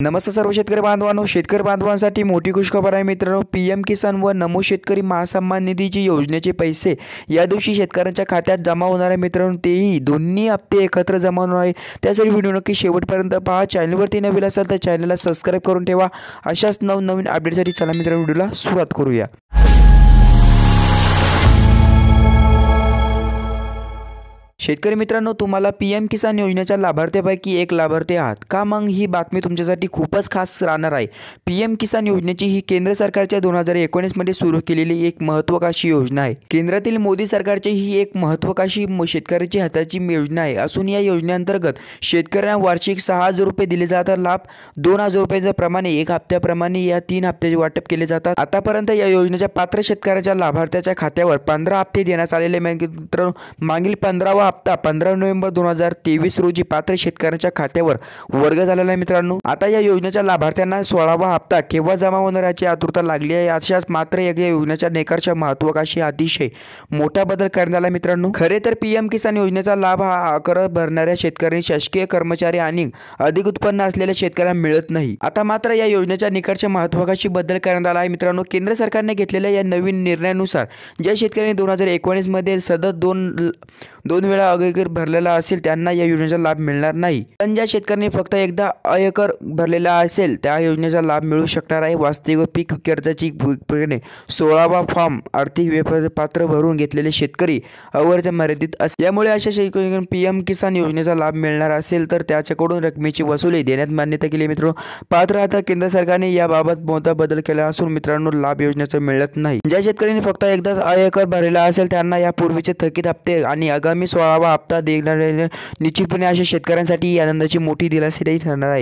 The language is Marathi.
नमस्कार सर्व शेतकरी बांधवांनो, शेतकरी बांधवांसाठी मोठी खुशखबर आहे मित्रांनो। पीएम किसान व नमो शेतकरी महासन्मान निधीची योजनेचे पैसे या दिवशी शेतकऱ्यांच्या खात्यात जमा होणार आहे मित्रांनो। तेही दोन्ही हप्ते एकत्र जमा होणार आहे। त्यासाठी व्हिडिओ नक्की शेवटपर्यंत पहा। चॅनलवरती नवीन असाल तर चॅनलला सबस्क्राइब करून ठेवा। अशाच नवनवीन अपडेटसाठी चला मित्रांनो व्हिडिओला सुरुवात करूया। शेतकरी मित्रांनो, तुम्हाला पीएम किसान योजनेच्या लाभार्थ्यांपैकी एक लाभार्थी आहात का? मग ही बातमी तुमच्यासाठी खूपच खास राहणार आहे। पीएम किसान योजनेची ही केंद्र सरकारच्या 2019 मध्ये सुरू केलेली एक महत्त्वाकांक्षी योजना आहे। केंद्रातील मोदी सरकारची ही एक महत्त्वाकांक्षी शेतकऱ्याची हाताची योजना आहे असून या योजनेअंतर्गत शेतकऱ्यांना वार्षिक 6,000 रुपये दिले जातात। लाभ 2,000 रुपयाच्या प्रमाणे एक हप्त्याप्रमाणे या 3 हप्त्याचे वाटप केले जातात। आतापर्यंत या योजनेच्या पात्र शेतकऱ्याच्या लाभार्थ्याच्या खात्यावर 15 हप्ते देण्यात आलेले मित्रांनो। मागील 15वा हप्ता 15 नोव्हेंबर 2023 रोजी पात्र शेतकऱ्यांच्या खात्यावर वर्ग झालेला आहे मित्रांनो। आता या योजनेच्या लाभार्थ्यांना 16वा हप्ता केव्हा जमा होणार याची आतुरता लागली आहे। अशाच मात्र या योजनेच्या निकषाच्या महत्त्वाकांक्षी अतिशय मोठा बदल करण्यात आला मित्रांनो। खरे तर पीएम किसान योजनेचा लाभ हा कर भरणाऱ्या शेतकऱ्यांनी, शासकीय कर्मचारी आणि अधिक उत्पन्न असलेल्या शेतकऱ्यांना मिळत नाही। आता मात्र या योजनेच्या निकषाच्या महत्त्वाकांक्षी बदल करण्यात आला आहे मित्रांनो। केंद्र सरकारने घेतलेल्या या नवीन निर्णयानुसार ज्या शेतकऱ्यांनी 2019 मध्ये सतत दोन वेळा आयकर भरलेला असेल त्यांना या योजनेचा लाभ मिळणार नाही। पण ज्या शेतकऱ्यांनी फक्त एकदा आयकर भरलेला असेल त्या योजनेचा लाभ मिळू शकणार आहे। वास्तविक पीक कर्जाची 16वा फॉर्म आर्थिक पात्र भरून घेतलेले शेतकरी अवरच्या मर्यादित असल्यामुळे अशा शेतकऱ्यांना पीएम किसान योजनेचा लाभ मिळणार असेल तर त्याच्याकडून रकमेची वसुली देण्यात मान्यता केली मित्रांनो। पात्र आता केंद्र सरकारने याबाबत मोठा बदल केला असून मित्रांनो लाभ योजनेचा मिळत नाही। ज्या शेतकऱ्यांनी फक्त एकदाच आयकर भरलेला असेल त्यांना यापूर्वीचे थकीत हप्ते आणि आगामी 16वा हप्ता देणारे निश्चितपणे अशा शेतकऱ्यांसाठी आनंदाची मोठी दिलासा ठरणार आहे।